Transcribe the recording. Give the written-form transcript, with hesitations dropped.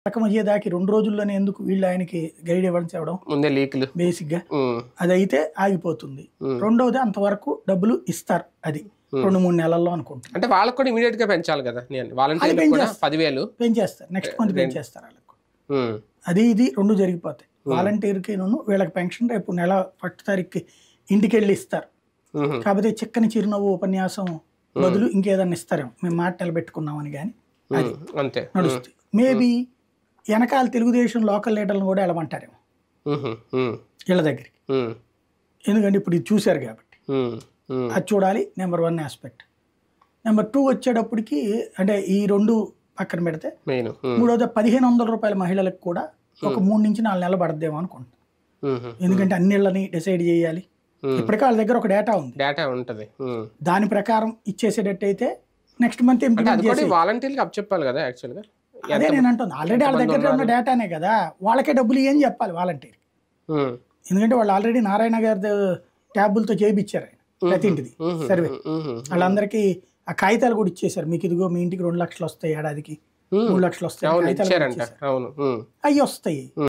పథకం అయ్యేదాకి 2 రోజుల్లోనే ఎందుకు వీళ్ళు ఆయనకి గైడ్ ఇవ్వడం చెప్పడం ముందే లీకులు బేసిక్గా అది అయితే ఆగిపోతుంది. రెండవది అంతవరకు డబ్బులు ఇస్తారు, అది 2-3 నెలల్లో అనుకుంటున్నాను. అంటే వాళ్ళకి కూడా ఇమీడియట్ గా పెంచాలి కదా, వాలంటీర్లకు కూడా 10,000 పెంచేస్తారు, నెక్స్ట్ మంత్ పెంచేస్తారు వాళ్ళకు. అది ఇది 2 జరిగిపోతాయి. వాలంటీర్కి వీళ్ళకి పెన్షన్ రేపు నెల 1 తారీఖుకి ఇంటికి వెళ్ళి ఇస్తారు. కాకపోతే చిక్కని చిరునవ్వు ఉపన్యాసం బదులు ఇంకేదన్నా ఇస్తారేమో, మేము మాట నిలబెట్టుకున్నామని. కానీ అది అంతే నడుస్తుంది. మేబీ వెనకాల తెలుగుదేశం లోకల్ లీడర్లను కూడా వెళ్ళమంటారేమో వీళ్ళ దగ్గరికి, ఎందుకంటే ఇప్పుడు ఇది చూశారు కాబట్టి. అది చూడాలి, నెంబర్ 1 ఆస్పెక్ట్. నెంబర్ 2 వచ్చేటప్పటికి అంటే ఈ 2 పక్కన పెడితే మూడోది 1,500 రూపాయల మహిళలకు కూడా ఒక 3 నుంచి 4 నెలలు పడద్దేమో అనుకుంటున్నాను. ఎందుకంటే అన్నిళ్ళని డిసైడ్ చేయాలి. ఇప్పటికే వాళ్ళ దగ్గర ఒక డేటా ఉంది, డేటా ఉంటది. దాని ప్రకారం ఇచ్చేసేటట్టు అయితే నెక్స్ట్ మంత్ ఇంప్లిమెంట్ చేసి వాలంటీర్లకు అప్పచెప్పాలి కదా యాక్చువల్గా. అదే నేను అంటుంది, ఆల్రెడీ వాళ్ళ దగ్గర ఉన్న డేటానే కదా, వాళ్ళకే డబ్బులు ఇవ్వని చెప్పాలి వాలంటీర్. ఎందుకంటే వాళ్ళు ఆల్రెడీ నారాయణ గారి ట్యాబులతో చేయించారు ఆయన ప్రతి ఇంటిది సర్వే. వాళ్ళందరికీ ఆ కాగితాలు కూడా ఇచ్చేసారు, మీకు ఇదిగో మీ ఇంటికి 2 లక్షలు వస్తాయి, ఏడాదికి 3 లక్షలు వస్తాయి, కాగితాలు అవి వస్తాయి.